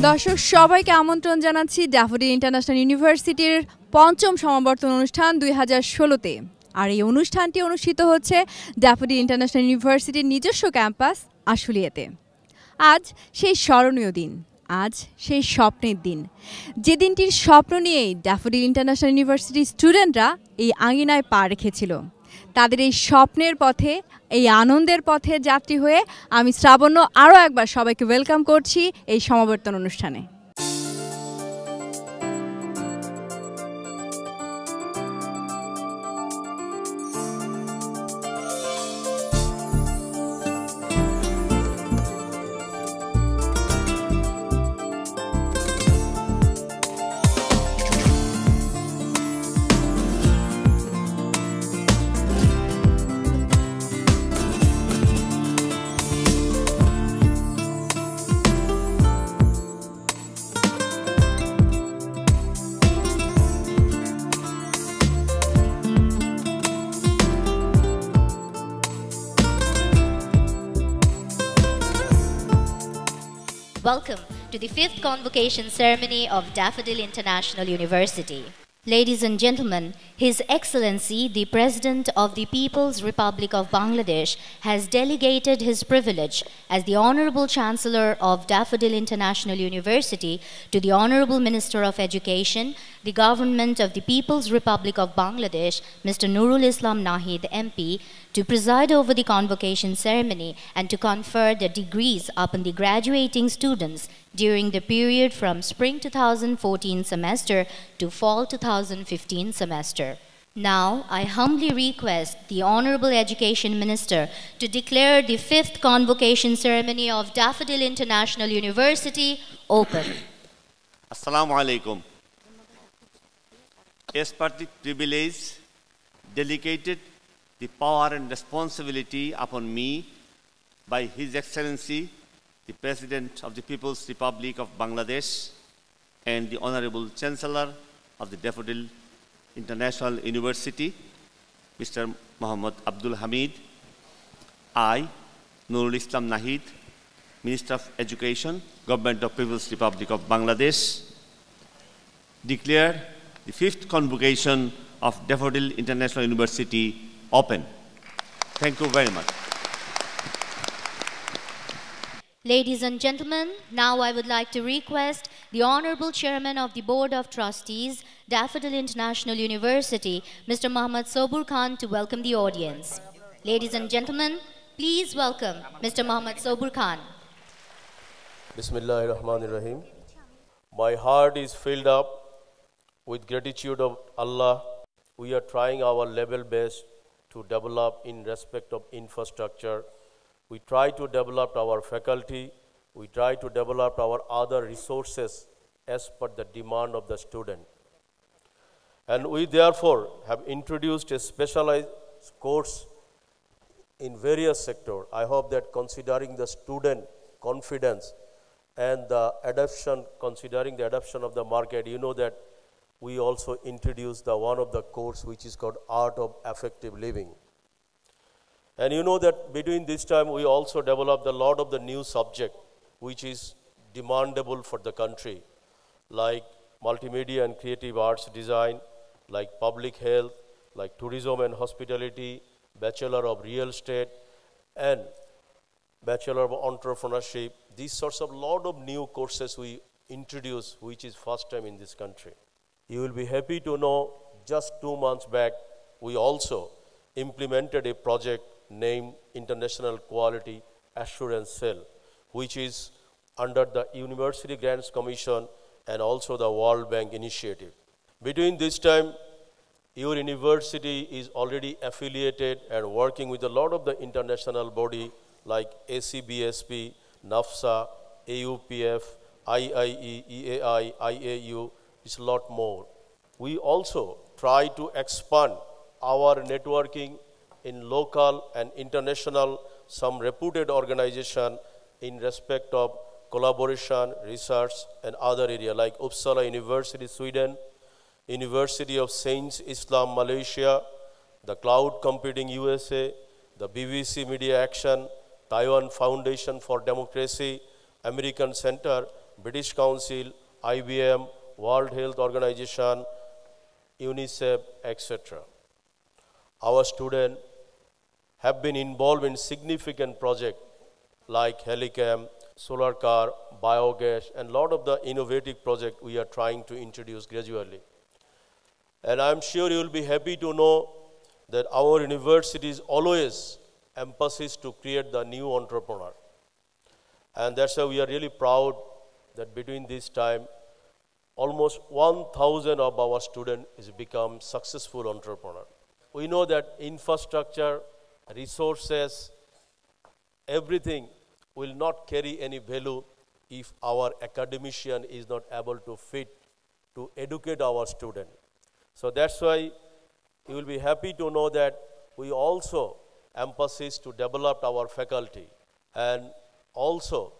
দর্শক সবাইকে আমন্ত্রণ জানাচ্ছি ড্যাফোডিল ইন্টারন্যাশনাল ইউনিভার্সিটির পঞ্চম সমাবর্তন অনুষ্ঠান 2016-তে। আর এই অনুষ্ঠানটি অনুষ্ঠিত হচ্ছে ড্যাফোডিল ইন্টারন্যাশনাল ইউনিভার্সিটির নিজস্ব ক্যাম্পাস আশুলিয়াতে। আজ সেই স্মরণীয় দিন, আজ সেই স্বপ্নের দিন, যে দিনটির স্বপ্ন নিয়েই ড্যাফোডিল ইন্টারন্যাশনাল ইউনিভার্সিটির স্টুডেন্টরা এই আঙিনায় পা রেখেছিল। তাদের এই স্বপ্নের পথে, এই আনন্দের পথে যাত্রী হয়ে আমি শ্রাবণ্য আরও একবার সবাইকে ওয়েলকাম করছি এই সমাবর্তন অনুষ্ঠানে। Welcome to the 5th convocation ceremony of Daffodil International University. Ladies and gentlemen, His Excellency, the President of the People's Republic of Bangladesh, has delegated his privilege as the Honorable Chancellor of Daffodil International University to the Honorable Minister of Education, the Government of the People's Republic of Bangladesh, Mr. Nurul Islam Nahid, MP, to preside over the convocation ceremony and to confer the degrees upon the graduating students during the period from spring 2014 semester to fall 2015 semester. Now, I humbly request the Honorable Education Minister to declare the 5th convocation ceremony of Daffodil International University open. Assalamu alaikum. As per the privilege delegated the power and responsibility upon me by His Excellency, the President of the People's Republic of Bangladesh and the Honorable Chancellor of the Daffodil International University, Mr. Muhammad Abdul Hamid, I, Nurul Islam Nahid, Minister of Education, Government of People's Republic of Bangladesh, declare the 5th convocation of Daffodil International University open. Thank you very much. Ladies and gentlemen, now I would like to request the Honorable Chairman of the Board of Trustees, Daffodil International University, Mr. Muhammad Sobur Khan, to welcome the audience. Ladies and gentlemen, please welcome Mr. Muhammad Sobur Khan. Bismillahirrahmanirrahim. My heart is filled up with gratitude of Allah. We are trying our level best to develop in respect of infrastructure. We try to develop our faculty. We try to develop our other resources as per the demand of the student. And we therefore have introduced a specialized course in various sectors. I hope that considering the student confidence and the adoption, considering the adoption of the market, you know that we also introduced the one of the course which is called Art of Effective Living. And you know that between this time we also developed a lot of the new subject which is demandable for the country, like multimedia and creative arts design, like public health, like tourism and hospitality, Bachelor of Real Estate, and Bachelor of Entrepreneurship. These sorts of lot of new courses we introduce, which is first time in this country. You will be happy to know just 2 months back we also implemented a project named International Quality Assurance Cell, which is under the University Grants Commission and also the World Bank initiative. Between this time, your university is already affiliated and working with a lot of the international body like ACBSP, NAFSA, AUPF, IIE, EAI, IAU, it's a lot more. We also try to expand our networking in local and international, some reputed organization in respect of collaboration, research, and other area like Uppsala University, Sweden, University of Saints Islam, Malaysia, the Cloud Computing USA, the BBC Media Action, Taiwan Foundation for Democracy, American Center, British Council, IBM, World Health Organization, UNICEF, etc. Our students have been involved in significant projects like Helicam, solar car, biogas, and a lot of the innovative projects we are trying to introduce gradually. And I'm sure you will be happy to know that our university is always emphasis to create the new entrepreneur. And that's why we are really proud that between this time, almost 1,000 of our students has become successful entrepreneur. We know that infrastructure, resources, everything will not carry any value if our academician is not able to fit to educate our student. So that's why you will be happy to know that we also emphasis to develop our faculty, and also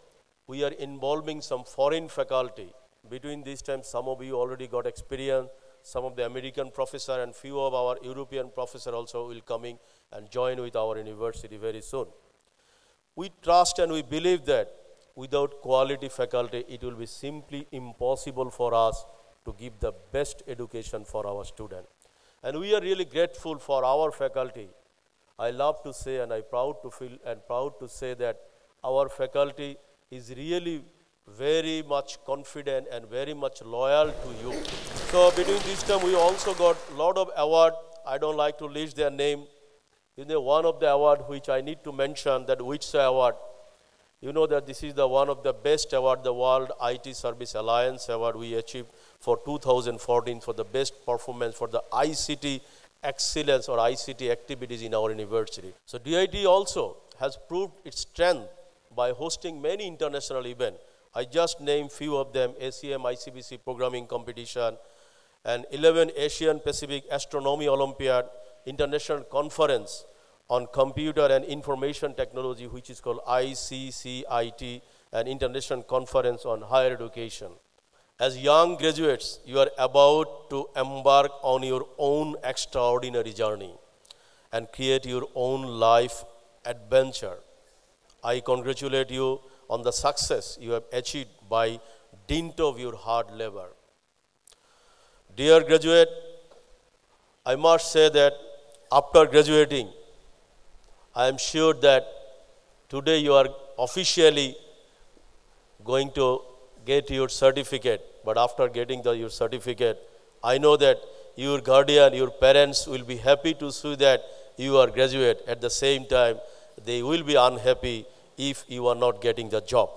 we are involving some foreign faculty. Between this time, some of you already got experience, some of the American professor and few of our European professor also will coming and join with our university very soon. We trust and we believe that without quality faculty, it will be simply impossible for us to give the best education for our students. And we are really grateful for our faculty. I love to say, and I'm proud to feel and proud to say that our faculty is really very much confident and very much loyal to you. So between this time, we also got a lot of awards. I don't like to list their name. You know, one of the awards which I need to mention, that WITSA award. You know that this is the one of the best award, the World IT Service Alliance award we achieved for 2014 for the best performance for the ICT excellence or ICT activities in our university. So DIT also has proved its strength by hosting many international events. I just named few of them: ACM ICBC programming competition, and 11 Asian Pacific Astronomy Olympiad, international conference on computer and information technology, which is called ICCIT, an international conference on higher education. As young graduates, you are about to embark on your own extraordinary journey and create your own life adventure. I congratulate you on the success you have achieved by dint of your hard labor. Dear graduate, I must say that after graduating, I am sure that today you are officially going to get your certificate. But after getting your certificate, I know that your guardian, your parents will be happy to see that you are graduate. At the same time, they will be unhappy if you are not getting the job.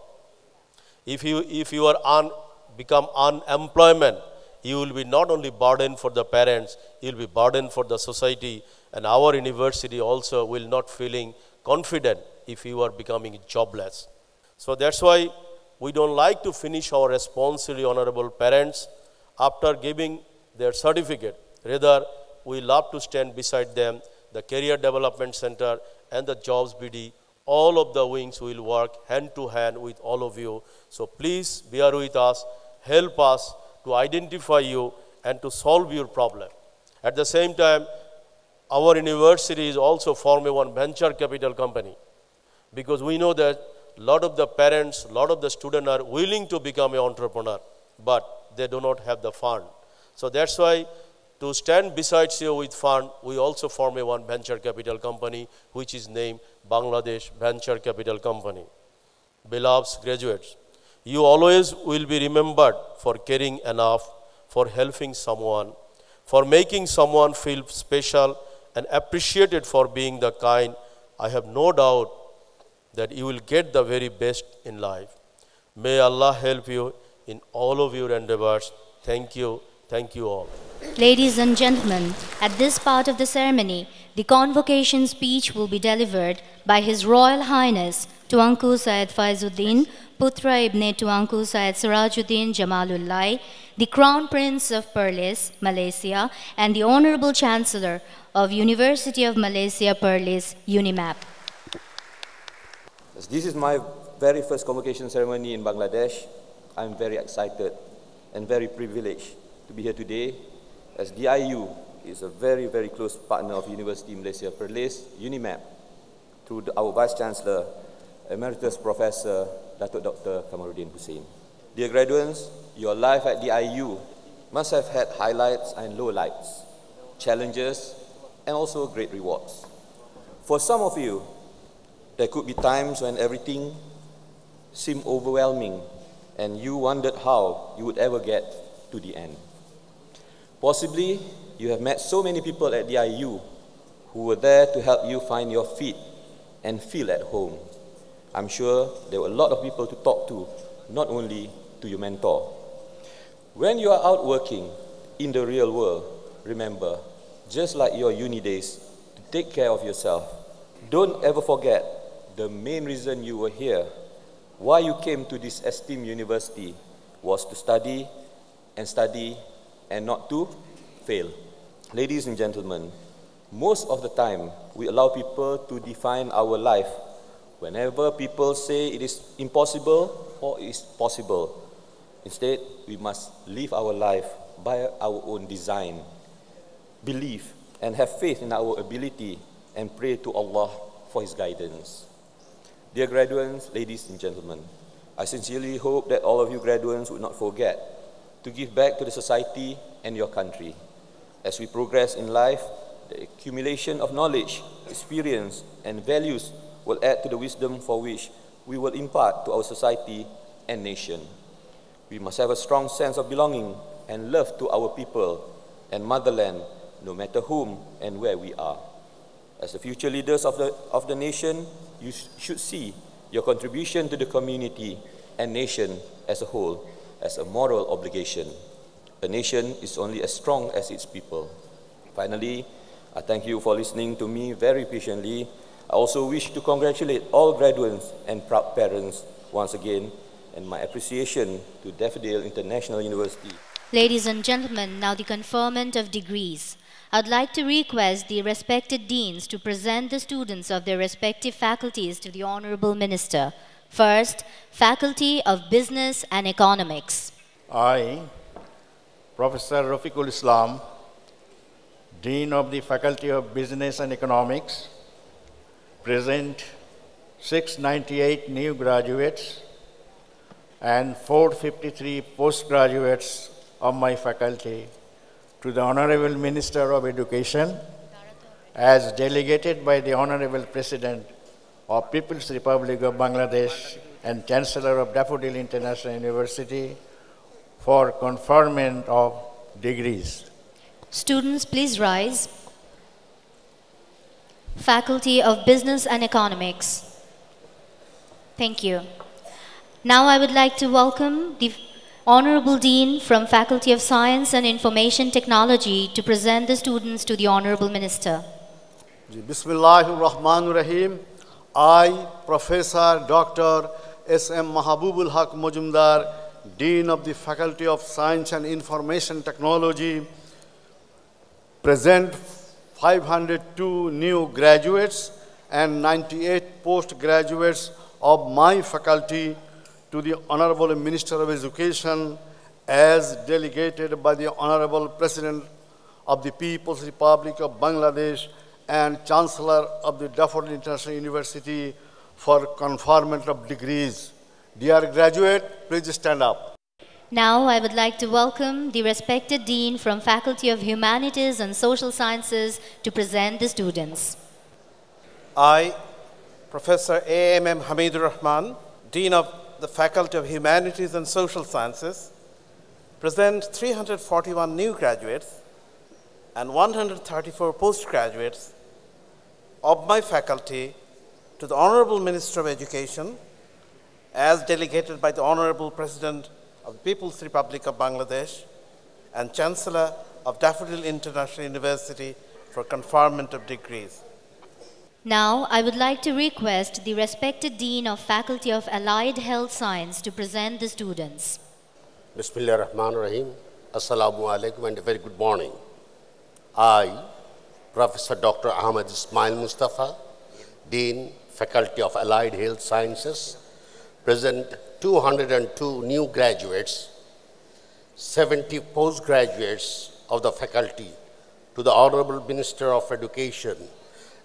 If you are become unemployment, you will be not only burden for the parents, you will be burden for the society, and our university also will not feeling confident if you are becoming jobless. So that's why we don't like to finish our responsibility, honorable parents, after giving their certificate. Rather, we love to stand beside them. The Career Development Center and the Jobs BD, all of the wings will work hand to hand with all of you. So please bear with us, help us to identify you and to solve your problem. At the same time, our university is also forming one venture capital company, because we know that a lot of the parents, a lot of the students are willing to become an entrepreneur, but they do not have the fund. So that's why, to stand beside you with fund, we also form one venture capital company, which is named Bangladesh Venture Capital Company. Beloved graduates, you always will be remembered for caring enough, for helping someone, for making someone feel special and appreciated for being the kind. I have no doubt that you will get the very best in life. May Allah help you in all of your endeavors. Thank you. Thank you all. Ladies and gentlemen, at this part of the ceremony, the convocation speech will be delivered by His Royal Highness Tuanku Syed Faizuddin, Putra Ibn Tuanku Syed Sirajuddin Jamalullahi, the Crown Prince of Perlis, Malaysia, and the Honorable Chancellor of University of Malaysia, Perlis, UNIMAP. This is my very first convocation ceremony in Bangladesh. I'm very excited and very privileged to be here today, as DIU is a very, very close partner of University Malaysia Perlis, UNIMAP, through our Vice Chancellor, Emeritus Professor Datuk Dr. Kamaluddin Hussein. Dear graduates, your life at DIU must have had highlights and lowlights, challenges, and also great rewards. For some of you, there could be times when everything seemed overwhelming and you wondered how you would ever get to the end. Possibly, you have met so many people at DIU who were there to help you find your feet and feel at home. I'm sure there were a lot of people to talk to, not only to your mentor. When you are out working in the real world, remember, just like your uni days, to take care of yourself. Don't ever forget the main reason you were here, why you came to this esteemed university, was to study and not to fail. Ladies and gentlemen, most of the time we allow people to define our life. Whenever people say it is impossible or it is possible, instead we must live our life by our own design, believe and have faith in our ability, and pray to Allah for His guidance. Dear graduates, ladies and gentlemen, I sincerely hope that all of you graduates would not forget to give back to the society and your country. As we progress in life, the accumulation of knowledge, experience, and values will add to the wisdom for which we will impart to our society and nation. We must have a strong sense of belonging and love to our people and motherland, no matter whom and where we are. As the future leaders of the nation, you should see your contribution to the community and nation as a whole as a moral obligation. A nation is only as strong as its people. Finally, I thank you for listening to me very patiently. I also wish to congratulate all graduates and proud parents once again, and my appreciation to Daffodil International University. Ladies and gentlemen, now the conferment of degrees. I'd like to request the respected deans to present the students of their respective faculties to the Honorable Minister. First, Faculty of Business and Economics. I, Professor Rafiqul Islam, Dean of the Faculty of Business and Economics, present 698 new graduates and 453 postgraduates of my faculty to the Honorable Minister of Education as delegated by the Honorable President of People's Republic of Bangladesh and Chancellor of Daffodil International University for conferment of degrees. Students, please rise. Faculty of Business and Economics. Thank you. Now I would like to welcome the Honorable Dean from Faculty of Science and Information Technology to present the students to the Honorable Minister. Bismillahirrahmanirrahim. I, Professor Dr. S.M. Mahabubul Haq Mojumdar, Dean of the Faculty of Science and Information Technology, present 502 new graduates and 98 postgraduates of my faculty to the Honorable Minister of Education as delegated by the Honorable President of the People's Republic of Bangladesh and Chancellor of the Daffodil International University for conferment of degrees. Dear graduate, please stand up. Now I would like to welcome the respected Dean from Faculty of Humanities and Social Sciences to present the students. I, Professor A.M.M. Hamidur Rahman, Dean of the Faculty of Humanities and Social Sciences, present 341 new graduates and 134 postgraduates of my faculty to the Honorable Minister of Education as delegated by the Honorable President of the People's Republic of Bangladesh and Chancellor of Daffodil International University for conferment of degrees. Now, I would like to request the respected Dean of Faculty of Allied Health Science to present the students. Bismillah ar-Rahman ar-Rahim. Assalamu alaikum and a very good morning. I, Professor Dr. Ahmad Ismail Mustafa, Dean, Faculty of Allied Health Sciences, present 202 new graduates, 70 postgraduates of the faculty to the Honorable Minister of Education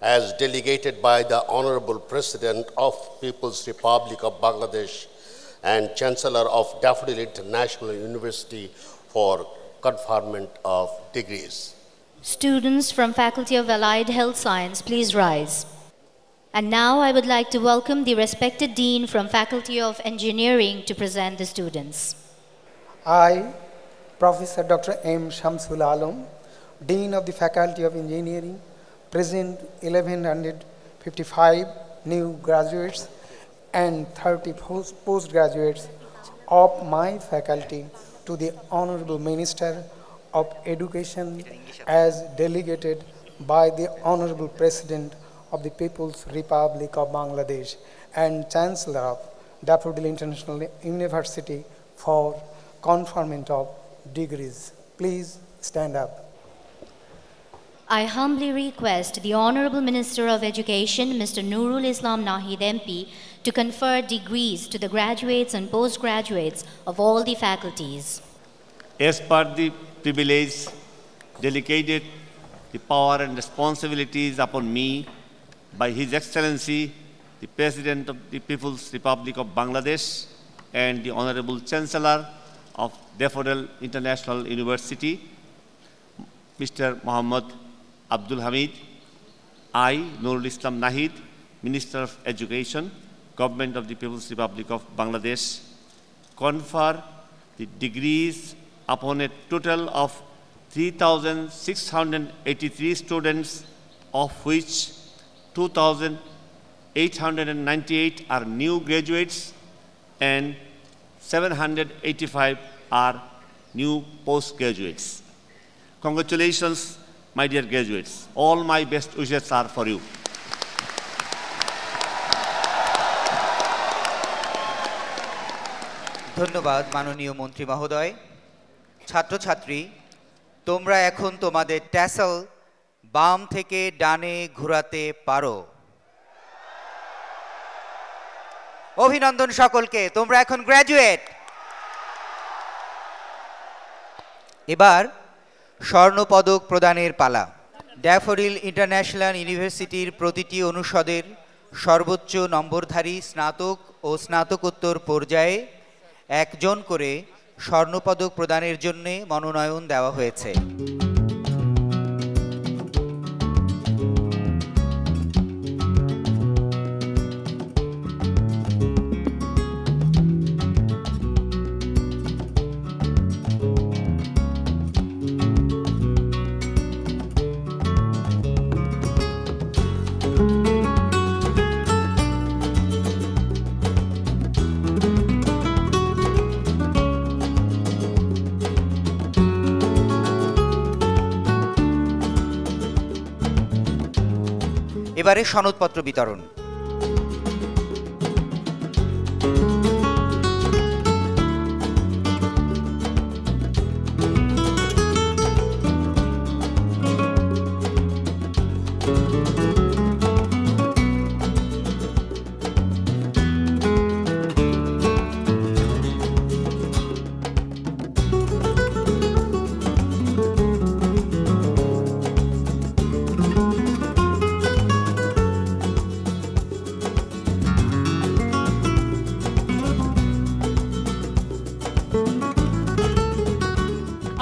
as delegated by the Honorable President of People's Republic of Bangladesh and Chancellor of Daffodil International University for conferment of degrees. Students from Faculty of Allied Health Science, please rise. And now I would like to welcome the respected Dean from Faculty of Engineering to present the students. I, Professor Dr. M. Shamsul Alam, Dean of the Faculty of Engineering, present 1155 new graduates and 30 postgraduates of my faculty to the Honorable Minister of Education as delegated by the Honorable President of the People's Republic of Bangladesh and Chancellor of Daffodil International University for conferment of degrees. Please stand up. I humbly request the Honorable Minister of Education, Mr. Nurul Islam Nahid MP, to confer degrees to the graduates and postgraduates of all the faculties. As per the privilege delegated, the power and responsibilities upon me by His Excellency, the President of the People's Republic of Bangladesh and the Honorable Chancellor of Daffodil International University, Mr. Muhammad Abdul Hamid, I, Nurul Islam Nahid, Minister of Education, Government of the People's Republic of Bangladesh, confer the degrees upon a total of 3,683 students, of which 2,898 are new graduates and 785 are new postgraduates. Congratulations, my dear graduates. All my best wishes are for you. ধন্যবাদ মাননীয় মন্ত্রী মহোদয়। ছাত্রছাত্রী, তোমরা এখন তোমাদের tassel বাম থেকে ডানে ঘোরাতে পারো। অভিনন্দন সকলকে, তোমরা এখন গ্র্যাজুয়েট। এবার স্বর্ণপদক প্রদানের পালা। ড্যাফোডিল ইন্টারন্যাশনাল ইউনিভার্সিটির প্রতিটি অনুষদের সর্বোচ্চ নম্বরধারী স্নাতক ও স্নাতকোত্তর পর্যায়ে একজন করে স্বর্ণপদক প্রদানের জন্য মনোনয়ন দেওয়া হয়েছে। এবারে সনদপত্র বিতরণ।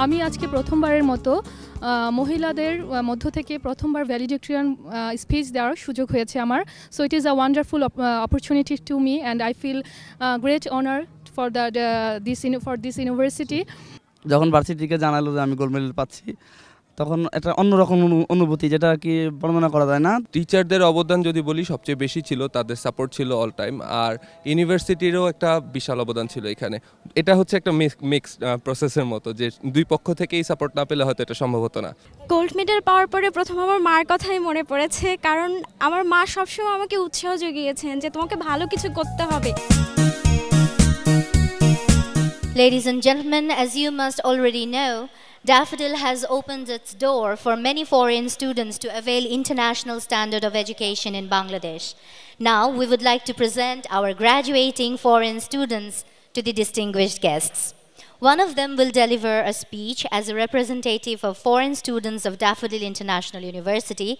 আমি আজকে প্রথমবারের মতো মহিলাদের মধ্য থেকে প্রথমবার ভ্যালিডিক্টোরিয়ান স্পিচ দেওয়ার সুযোগ হয়েছে আমার। So it is a wonderful opportunity to me and I feel great honour for this university. যখন ভার্সিটি থেকে জানালো যে আমি গোল্ড মেডেল পাচ্ছি, তখন একটা অন্যরকম অনুভূতি, যেটা আর কি বর্ণনা করা যায় না। টিচারদের অবদান যদি বলি সবচেয়ে বেশি ছিল, তাদের সাপোর্ট ছিল অল টাইম, আর ইউনিভার্সিটিরও একটা বিশাল অবদান ছিল এখানে। এটা হচ্ছে একটা মিক্সড প্রসেসের মতো, যে দুই পক্ষ থেকেই সাপোর্ট না পেলে হয়তো এটা সম্ভব হতো না। গোল্ড মেডেল পাওয়ার পরে প্রথম আমার মার কথাই মনে পড়েছে, কারণ আমার মা সবসময় আমাকে উৎসাহ জুগিয়েছেন যে তোমাকে ভালো কিছু করতে হবে। Ladies and gentlemen, as you must already know, Daffodil has opened its door for many foreign students to avail international standard of education in Bangladesh. Now, we would like to present our graduating foreign students to the distinguished guests. One of them will deliver a speech as a representative of foreign students of Daffodil International University.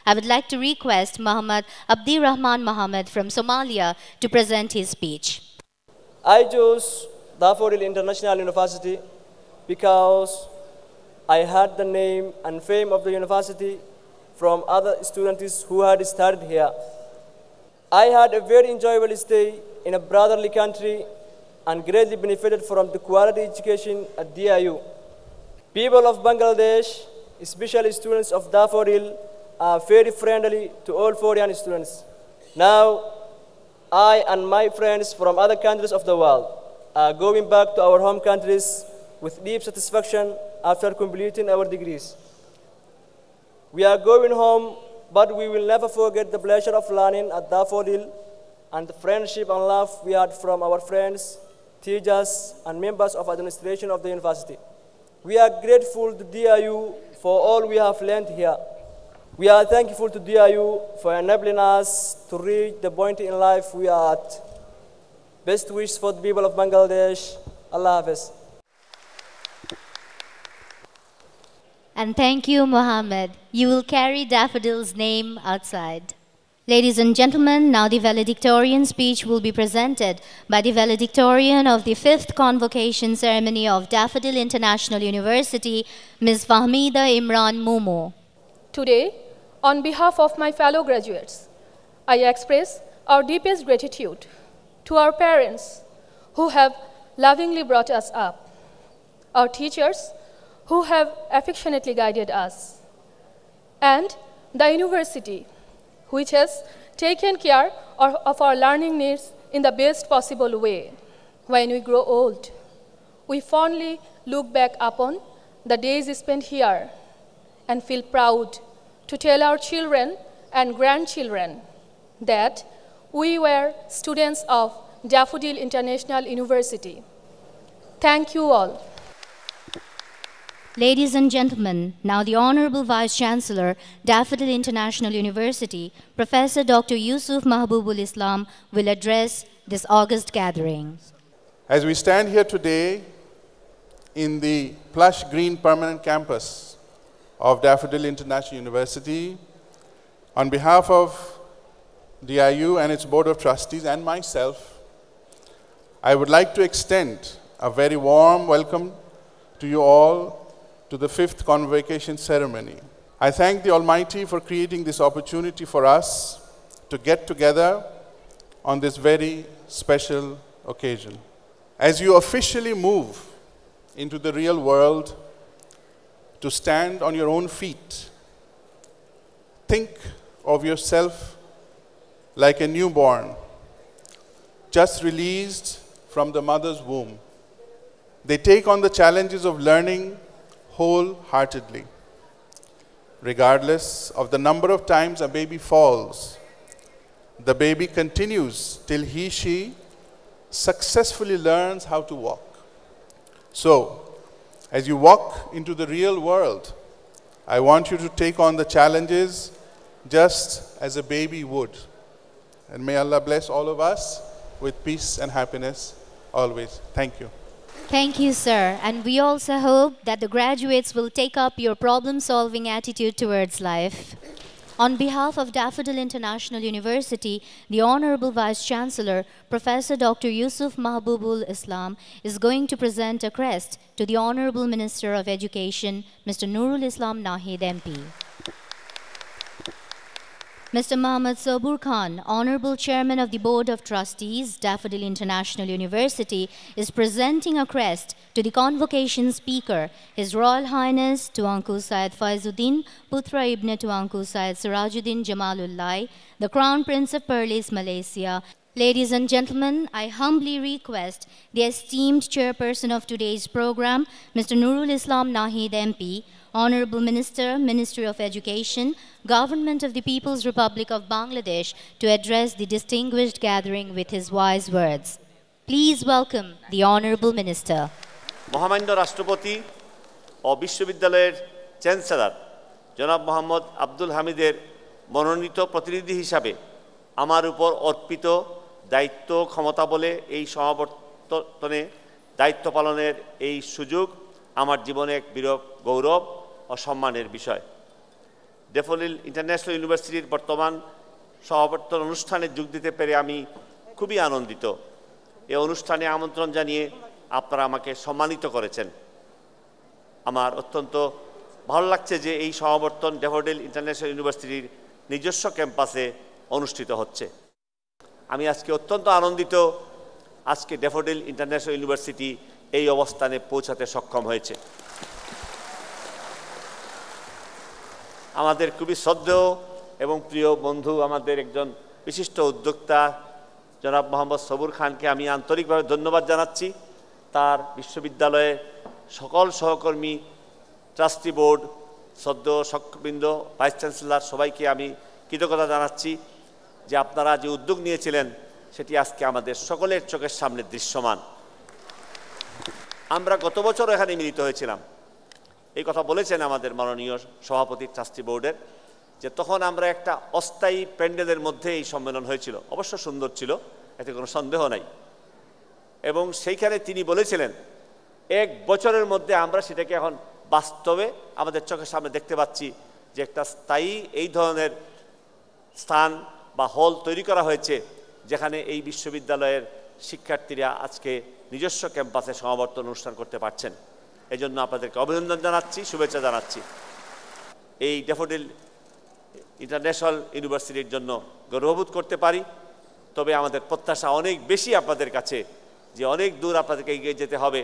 I would like to request Muhammad Abdirahman Mohammed from Somalia to present his speech. I chose Daffodil International University because I heard the name and fame of the university from other students who had studied here. I had a very enjoyable stay in a brotherly country and greatly benefited from the quality education at DIU. People of Bangladesh, especially students of Daffodil, are very friendly to all foreign students. Now, I and my friends from other countries of the world are going back to our home countries with deep satisfaction after completing our degrees. We are going home, but we will never forget the pleasure of learning at Daffodil and the friendship and love we had from our friends, teachers, and members of administration of the university. We are grateful to DIU for all we have learned here. We are thankful to DIU for enabling us to reach the point in life we are at. Best wishes for the people of Bangladesh. Allah Hafiz. And thank you, Mohammed. You will carry Daffodil's name outside. Ladies and gentlemen, now the valedictorian speech will be presented by the valedictorian of the 5th Convocation Ceremony of Daffodil International University, Ms. Fahmida Imran Momo. Today, on behalf of my fellow graduates, I express our deepest gratitude to our parents who have lovingly brought us up, our teachers who have affectionately guided us, and the university which has taken care of our learning needs in the best possible way. When we grow old, we fondly look back upon the days spent here and feel proud to tell our children and grandchildren that we were students of Daffodil International University. Thank you all. Ladies and gentlemen, now the Honorable Vice-Chancellor, Daffodil International University, Professor Dr. Yusuf Mahbubul Islam, will address this august gathering. As we stand here today in the plush green permanent campus of Daffodil International University, on behalf of DIU and its Board of Trustees and myself, I would like to extend a very warm welcome to you all to the 5th Convocation Ceremony. I thank the Almighty for creating this opportunity for us to get together on this very special occasion. As you officially move into the real world to stand on your own feet, think of yourself like a newborn just released from the mother's womb. They take on the challenges of learning wholeheartedly. Regardless of the number of times a baby falls, the baby continues till she successfully learns how to walk. So, as you walk into the real world, I want you to take on the challenges just as a baby would. And may Allah bless all of us with peace and happiness always. Thank you. Thank you, sir. And we also hope that the graduates will take up your problem-solving attitude towards life. On behalf of Daffodil International University, the Honorable Vice-Chancellor, Professor Dr. Yusuf Mahbubul Islam, is going to present a crest to the Honorable Minister of Education, Mr. Nurul Islam Nahid MP. Mr. Muhammad Sabur Khan, Honorable Chairman of the Board of Trustees, Daffodil International University, is presenting a crest to the convocation speaker, His Royal Highness Tuanku Syed Faizuddin, Putra Ibn Tuanku Syed Sirajuddin Jamalullahi, the Crown Prince of Perlis, Malaysia. Ladies and gentlemen, I humbly request the esteemed chairperson of today's program, Mr. Nurul Islam Nahid MP, Honorable Minister, Ministry of Education, Government of the People's Republic of Bangladesh, to address the distinguished gathering with his wise words. Please welcome the Honorable Minister. মহামান্য রাষ্ট্রপতি ও বিশ্ববিদ্যালয়ের chancellor জনাব মোহাম্মদ আব্দুল হামিদের মনোনীত প্রতিনিধি হিসাবে আমার উপর অর্পিত দায়িত্ব ক্ষমতা বলে এই সমাবর্তনে দায়িত্ব পালনের এই সুযোগ আমার জীবনে এক বিরল গৌরব ও সম্মানের বিষয়। ড্যাফোডিল ইন্টারন্যাশনাল ইউনিভার্সিটির বর্তমান সমাবর্তন অনুষ্ঠানে যোগ দিতে পেরে আমি খুবই আনন্দিত। এই অনুষ্ঠানে আমন্ত্রণ জানিয়ে আপনারা আমাকে সম্মানিত করেছেন। আমার অত্যন্ত ভালো লাগছে যে এই সমাবর্তন ড্যাফোডিল ইন্টারন্যাশনাল ইউনিভার্সিটির নিজস্ব ক্যাম্পাসে অনুষ্ঠিত হচ্ছে। আমি আজকে অত্যন্ত আনন্দিত আজকে ড্যাফোডিল ইন্টারন্যাশনাল ইউনিভার্সিটি এই অবস্থানে পৌঁছাতে সক্ষম হয়েছে। আমাদের খুবই শ্রদ্ধেয় এবং প্রিয় বন্ধু, আমাদের একজন বিশিষ্ট উদ্যোক্তা জনাব মোহাম্মদ সবুর খানকে আমি আন্তরিকভাবে ধন্যবাদ জানাচ্ছি। তার বিশ্ববিদ্যালয়ে সকল সহকর্মী, ট্রাস্টি বোর্ড, সদ্য শকবৃন্দ, ভাইস চ্যান্সেলর সবাইকে আমি কৃতজ্ঞতা জানাচ্ছি যে আপনারা যে উদ্যোগ নিয়েছিলেন সেটি আজকে আমাদের সকলের চোখের সামনে দৃশ্যমান। আমরা গত বছর এখানে মিলিত হয়েছিলাম, এই কথা বলেছেন আমাদের মাননীয় সভাপতি ট্রাস্টি বোর্ডের, যে তখন আমরা একটা অস্থায়ী প্যান্ডেলের মধ্যে এই সম্মেলন হয়েছিল। অবশ্য সুন্দর ছিল, এতে কোনো সন্দেহ নাই। এবং সেইখানে তিনি বলেছিলেন 1 বছরের মধ্যে আমরা সেটাকে এখন বাস্তবে আমাদের চোখের সামনে দেখতে পাচ্ছি যে একটা স্থায়ী এই ধরনের স্থান বা হল তৈরি করা হয়েছে, যেখানে এই বিশ্ববিদ্যালয়ের শিক্ষার্থীরা আজকে নিজস্ব ক্যাম্পাসে সমাবর্তন অনুষ্ঠান করতে পারছেন। এই জন্য আপনাদেরকে অভিনন্দন জানাচ্ছি, শুভেচ্ছা জানাচ্ছি। এই ড্যাফোডিল ইন্টারন্যাশনাল ইউনিভার্সিটির জন্য গর্ববোধ করতে পারি। তবে আমাদের প্রত্যাশা অনেক বেশি আপনাদের কাছে, যে অনেক দূর আপনাদেরকে এগিয়ে যেতে হবে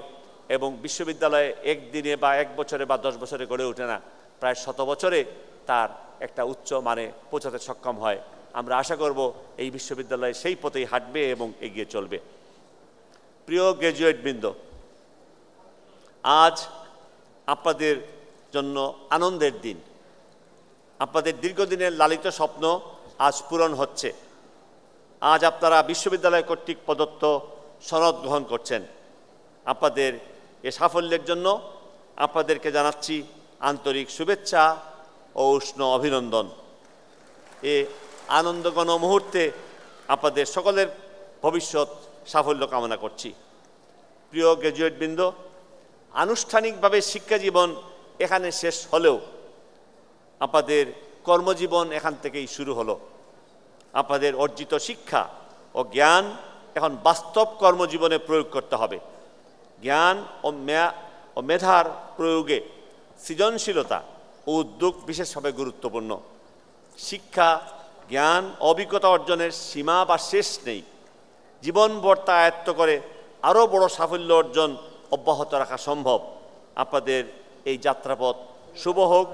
এবং বিশ্ববিদ্যালয়ে একদিনে বা 1 বছরে বা 10 বছরে গড়ে ওঠে না, প্রায় 100 বছরে তার একটা উচ্চ মানে পৌঁছাতে সক্ষম হয়। আমরা আশা করব এই বিশ্ববিদ্যালয় সেই পথেই হাঁটবে এবং এগিয়ে চলবে। প্রিয় গ্র্যাজুয়েটবৃন্দ, আজ আপনাদের জন্য আনন্দের দিন। আপনাদের দীর্ঘদিনের লালিত স্বপ্ন আজ পূরণ হচ্ছে। আজ আপনারা বিশ্ববিদ্যালয় কর্তৃক প্রদত্ত সনদ গ্রহণ করছেন। আপনাদের এ সাফল্যের জন্য আপনাদেরকে জানাচ্ছি আন্তরিক শুভেচ্ছা ও উষ্ণ অভিনন্দন। এ আনন্দঘন মুহূর্তে আপনাদের সকলের ভবিষ্যৎ সাফল্য কামনা করছি। প্রিয় গ্র্যাজুয়েটবৃন্দ, আনুষ্ঠানিকভাবে শিক্ষাজীবন এখানে শেষ হলেও আপনাদের কর্মজীবন এখান থেকেই শুরু হলো। আপনাদের অর্জিত শিক্ষা ও জ্ঞান এখন বাস্তব কর্মজীবনে প্রয়োগ করতে হবে। জ্ঞান ও মেধার প্রয়োগে সৃজনশীলতা ও উদ্যোগ বিশেষভাবে গুরুত্বপূর্ণ। শিক্ষা, জ্ঞান, অভিজ্ঞতা অর্জনের সীমা বা শেষ নেই। জীবনভর তা আয়ত্ত করে আরও বড় সাফল্য অর্জন অব্যাহত রাখা সম্ভব। আপনাদের এই যাত্রাপথ শুভ হোক,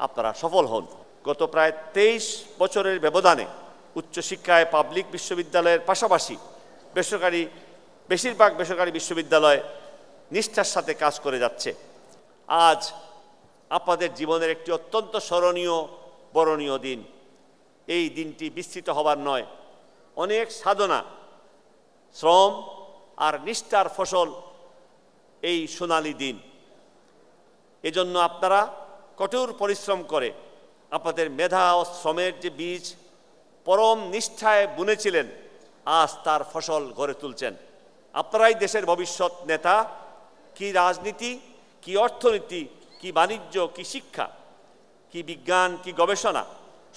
আপনারা সফল হন। গত প্রায় 23 বছরের ব্যবধানে উচ্চশিক্ষায় পাবলিক বিশ্ববিদ্যালয়ের পাশাপাশি বেশিরভাগ বেসরকারি বিশ্ববিদ্যালয় নিষ্ঠার সাথে কাজ করে যাচ্ছে। আজ আপনাদের জীবনের একটি অত্যন্ত স্মরণীয়, বরণীয় দিন। এই দিনটি বিস্তৃত হবার নয়, অনেক সাধনা, শ্রম আর নিষ্ঠার ফসল এই সোনালী দিন। এজন্য আপনারা কঠোর পরিশ্রম করে আপনাদের মেধা ও শ্রমের যে বীজ পরম নিষ্ঠায় বুনেছিলেন, আজ তার ফসল গড়ে তুলছেন। আপনারাই দেশের ভবিষ্যৎ নেতা। কি রাজনীতি, কি অর্থনীতি, কি বাণিজ্য, কি শিক্ষা, কি বিজ্ঞান, কি গবেষণা,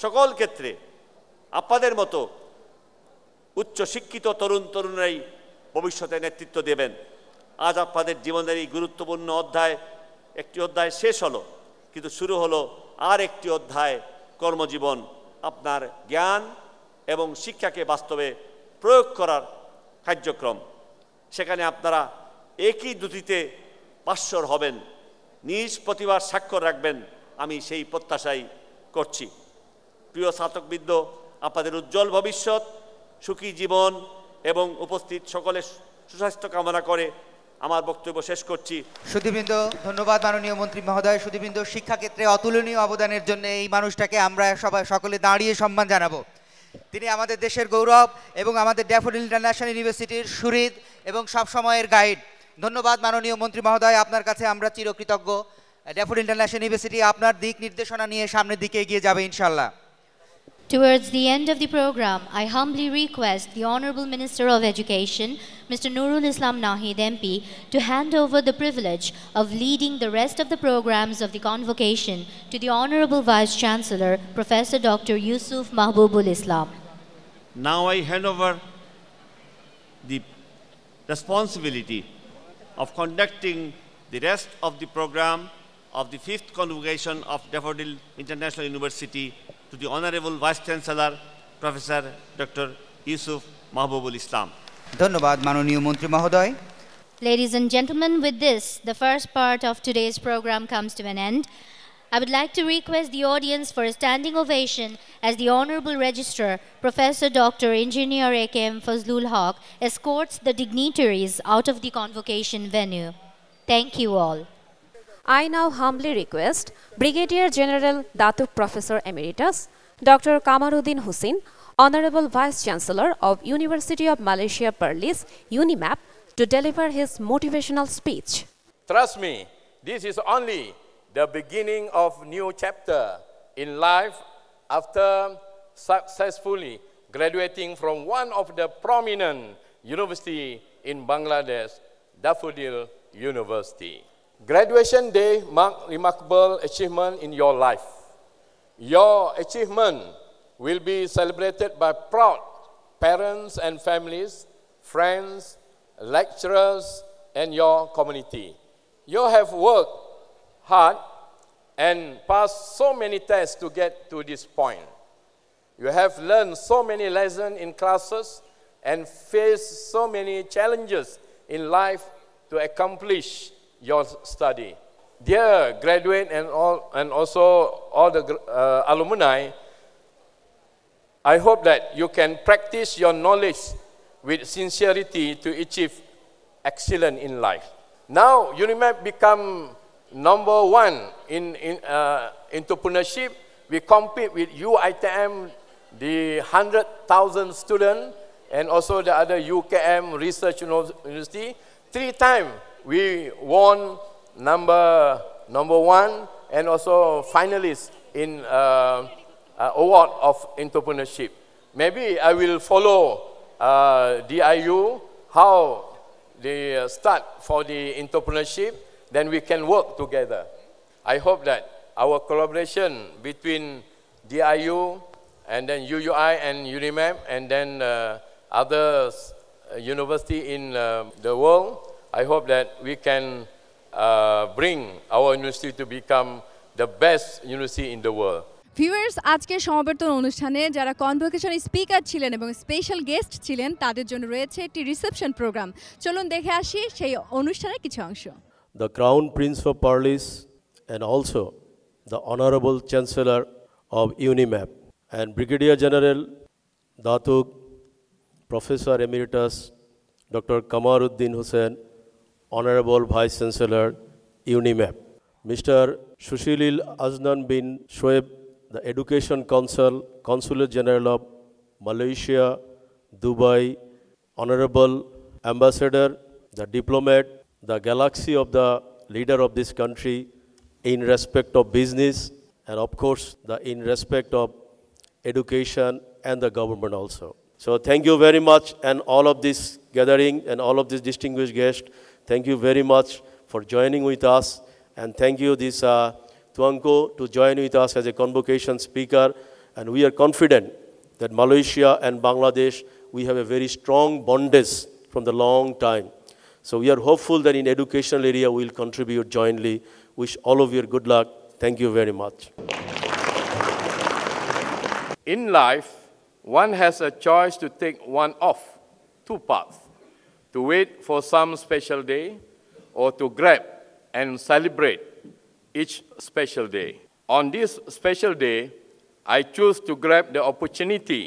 সকল ক্ষেত্রে আপনাদের মতো উচ্চশিক্ষিত তরুণ তরুণীরাই ভবিষ্যতে নেতৃত্ব দেবেন। আজ আপনাদের জীবনের এই গুরুত্বপূর্ণ একটি অধ্যায় শেষ হলো, কিন্তু শুরু হলো আর একটি অধ্যায়, কর্মজীবন। আপনার জ্ঞান এবং শিক্ষাকে বাস্তবে প্রয়োগ করার কার্যক্রম। সেখানে আপনারা একই দ্রুতিতে পাশ্বর হবেন, নিজ প্রতিভার স্বাক্ষর রাখবেন, আমি সেই প্রত্যাশাই করছি। প্রিয় ছাত্রবৃন্দ, আপনাদের উজ্জ্বল ভবিষ্যৎ, সুখী জীবন এবং উপস্থিত সকলের সুস্বাস্থ্য কামনা করে আমার বক্তব্য শেষ করছি। সুধীবৃন্দ, ধন্যবাদ মাননীয় মন্ত্রী মহোদয়। সুধীবৃন্দ, শিক্ষাক্ষেত্রে অতুলনীয় অবদানের জন্য এই মানুষটাকে আমরা সকলে দাঁড়িয়ে সম্মান জানাবো। তিনি আমাদের দেশের গৌরব এবং আমাদের ড্যাফোডিল ইন্টারন্যাশনাল ইউনিভার্সিটির সুহৃদ এবং সবসময়ের গাইড। ধন্যবাদ মাননীয় মন্ত্রী মহোদয়, আপনার কাছে আমরা চিরকৃতজ্ঞ। ড্যাফোডিল ইন্টারন্যাশনাল ইউনিভার্সিটি আপনার দিক নির্দেশনা নিয়ে সামনের দিকে এগিয়ে যাবে ইনশাআল্লাহ। Towards the end of the program, I humbly request the Honorable Minister of Education, Mr. Nurul Islam Nahid MP, to hand over the privilege of leading the rest of the programs of the convocation to the Honorable Vice Chancellor, Professor Dr. Yusuf Mahbubul Islam. Now I hand over the responsibility of conducting the rest of the program of the 5th convocation of Daffodil International University to the Honorable Vice Chancellor, Professor Dr. Yusuf Mahbubul Islam. ধন্যবাদ মাননীয় মন্ত্রী মহোদয়। Ladies and gentlemen, with this, the first part of today's program comes to an end. I would like to request the audience for a standing ovation as the Honorable Registrar, Professor Dr. Engineer A.K.M. Fazlul Haq, escorts the dignitaries out of the convocation venue. Thank you all. I now humbly request Brigadier General Datuk Professor Emeritus Dr. Kamaruddin Hussain, Honorable Vice Chancellor of University of Malaysia Perlis, UNIMAP, to deliver his motivational speech. Trust me, this is only the beginning of new chapter in life after successfully graduating from one of the prominent university in Bangladesh, Daffodil University. Graduation day marks remarkable achievement in your life. Your achievement will be celebrated by proud parents and families, friends, lecturers, and your community. You have worked hard and passed so many tests to get to this point. You have learned so many lessons in classes and faced so many challenges in life to accomplish your study. Dear graduate and also all the alumni, I hope that you can practice your knowledge with sincerity to achieve excellence in life. Now, UNIMAP become number one in entrepreneurship. We compete with UITM, the 100,000 students, and also the other UKM Research University. 3 times we won number one and also finalists in award of entrepreneurship. Maybe I will follow DIU, how they start for the entrepreneurship, then we can work together. I hope that our collaboration between DIU and then UUI and UNIMAP and then other university in the world, I hope that we can bring our university to become the best university in the world. Viewers, আজকে সমাবর্তন অনুষ্ঠানে যারা convocation speaker ছিলেন এবং special guest ছিলেন তাদের জন্য রয়েছে একটি রিসেপশন প্রোগ্রাম। চলুন দেখে আসি সেই অনুষ্ঠানের কিছু অংশ। The Crown Prince of Perlis and also the Honorable Chancellor of UNIMAP and Brigadier General Datuk Professor Emeritus Dr. Kamaruddin Hussain, Honorable Vice Chancellor UNIMAP, Mr. Sushilil Aznan bin Shoaib, the Education Council, Consulate General of Malaysia, Dubai, Honorable Ambassador, the diplomat, the galaxy of the leader of this country in respect of business and of course in respect of education and the government also. So thank you very much and all of this gathering and all of these distinguished guests, thank you very much for joining with us and thank you this Tuanko to join with us as a convocation speaker, and we are confident that Malaysia and Bangladesh, we have a very strong bondage from the long time. So we are hopeful that in educational area we will contribute jointly. Wish all of you good luck. Thank you very much. In life, one has a choice to take one of 2 paths, to wait for some special day or to grab and celebrate each special day. On this special day, I choose to grab the opportunity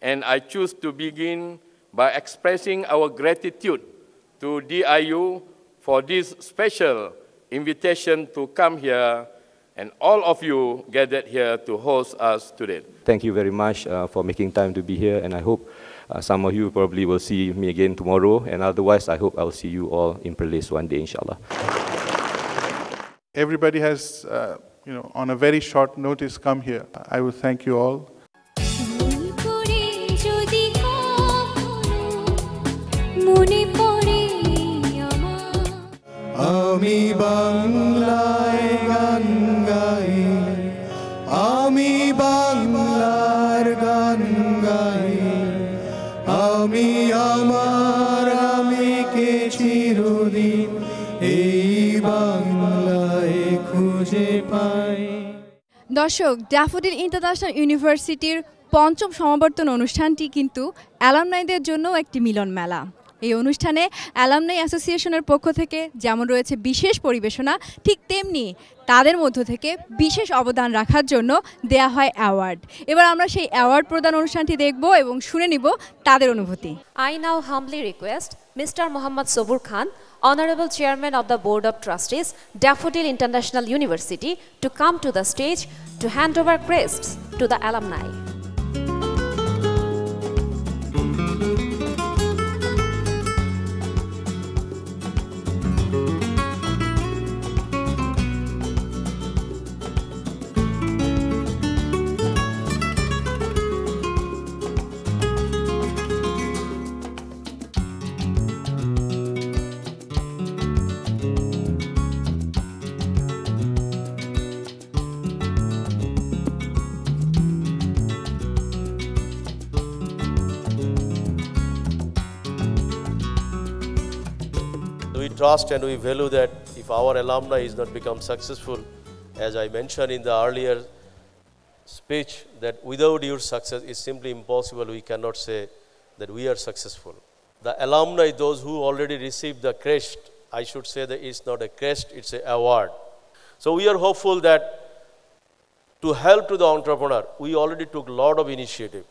and I choose to begin by expressing our gratitude to DIU for this special invitation to come here and all of you gathered here to host us today. Thank you very much for making time to be here, and I hope some of you probably will see me again tomorrow, and otherwise I hope I will see you all in Perlis one day, inshallah. Everybody has, on a very short notice come here. I will thank you all. আমি বাংলায় গান গাই, আমি বাংলার গান গাই, আমি আমার আমি কে দর্শক, ড্যাফোডিল ইন্টারন্যাশনাল ইউনিভার্সিটির পঞ্চম সমাবর্তন অনুষ্ঠানটি কিন্তু অ্যালামনাইদের জন্য একটি মিলন মেলা। এই অনুষ্ঠানে অ্যালামনাই অ্যাসোসিয়েশনের পক্ষ থেকে যেমন রয়েছে বিশেষ পরিবেশনা, ঠিক তেমনি তাদের মধ্য থেকে বিশেষ অবদান রাখার জন্য দেয়া হয় অ্যাওয়ার্ড। এবার আমরা সেই অ্যাওয়ার্ড প্রদান অনুষ্ঠানটি দেখব এবং শুনে নিব তাদের অনুভূতি। I now humbly request Mr. Mohammad Sobur Khan, Honorable Chairman of the Board of Trustees, Daffodil International University, to come to the stage to hand over crests to the alumni. We trust and we value that if our alumni is not become successful, as I mentioned in the earlier speech, that without your success is simply impossible. We cannot say that we are successful. The alumni, those who already received the crest, I should say that it's not a crest, it's an award. So we are hopeful that to help to the entrepreneur, we already took a lot of initiative.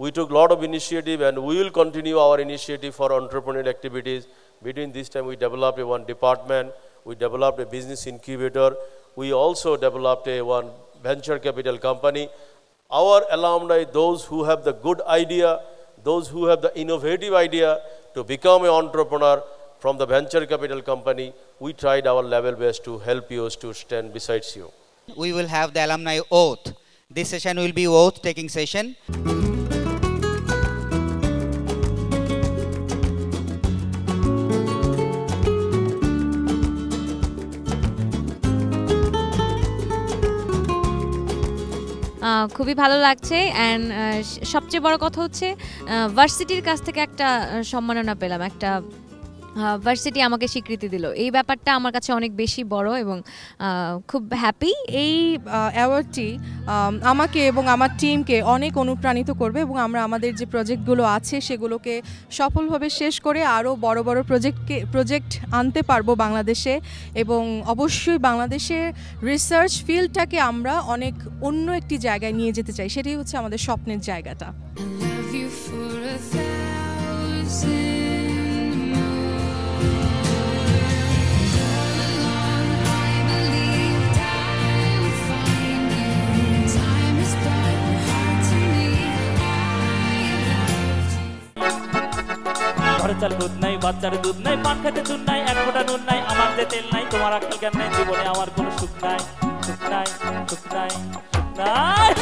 We took a lot of initiative and we will continue our initiative for entrepreneurial activities. Between this time, we developed one department, we developed a business incubator, we also developed one venture capital company. Our alumni, those who have the good idea, those who have the innovative idea to become an entrepreneur from the venture capital company, we tried our level best to help you to stand beside you. We will have the alumni oath. This session will be oath taking session. খুবই ভালো লাগছে and সবচেয়ে বড় কথা হচ্ছে ভার্সিটির কাছ থেকে একটা সম্মাননা পেলাম, একটা ভার্সিটি আমাকে স্বীকৃতি দিল। এই ব্যাপারটা আমার কাছে অনেক বেশি বড় এবং খুব হ্যাপি। এই অ্যাওয়ার্ডটি আমাকে এবং আমার টিমকে অনেক অনুপ্রাণিত করবে এবং আমরা আমাদের যে প্রজেক্টগুলো আছে সেগুলোকে সফলভাবে শেষ করে আরও বড় বড় প্রজেক্ট আনতে পারবো বাংলাদেশে, এবং অবশ্যই বাংলাদেশের রিসার্চ ফিল্ডটাকে আমরা অনেক অন্য একটি জায়গায় নিয়ে যেতে চাই। সেটাই হচ্ছে আমাদের স্বপ্নের জায়গাটা। ঘরে চাল দুধ নাই, বাচ্চার দুধ নাই, পান খেতে দুধ নাই, এক ফোঁটা নুন নাই, আমার যে তেল নাই, তোমার আক্কেল জ্ঞান নাই, জীবনে আমার কোনো সুখ নাই, সুখ নাই, সুখ নাই, সুখ নাই।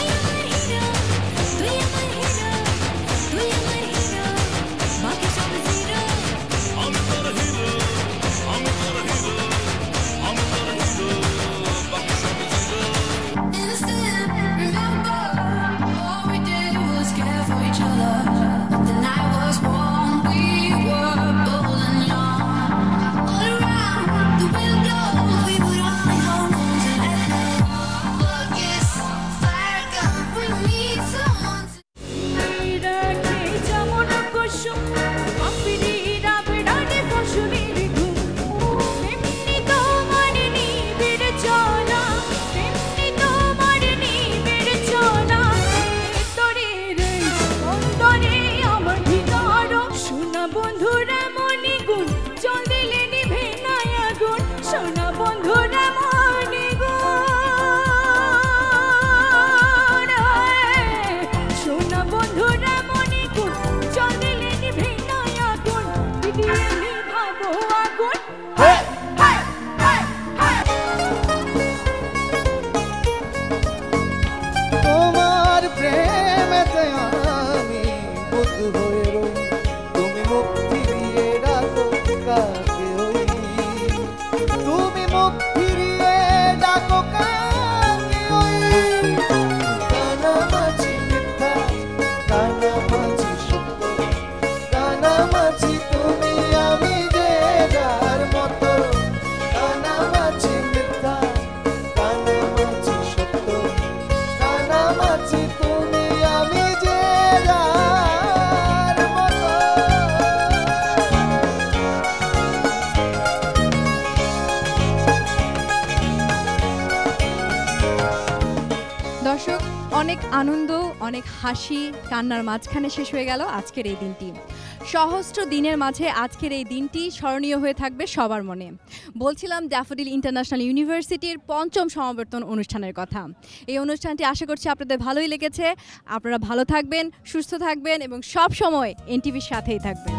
কানামাছি তুমি আমি যে যার মতো আনন্দ, অনেক হাসি কান্নার মাঝখানে শেষ হয়ে গেল আজকের এই দিনটি। সহস্র দিনের মাঝে আজকের এই দিনটি স্মরণীয় হয়ে থাকবে সবার মনে। বলছিলাম ড্যাফোডিল ইন্টারন্যাশনাল ইউনিভার্সিটির ৫ম সমাবর্তন অনুষ্ঠানের কথা। এই অনুষ্ঠানটি আশা করছি আপনাদের ভালোই লেগেছে। আপনারা ভালো থাকবেন, সুস্থ থাকবেন এবং সব সময় এনটিভির সাথেই থাকবেন।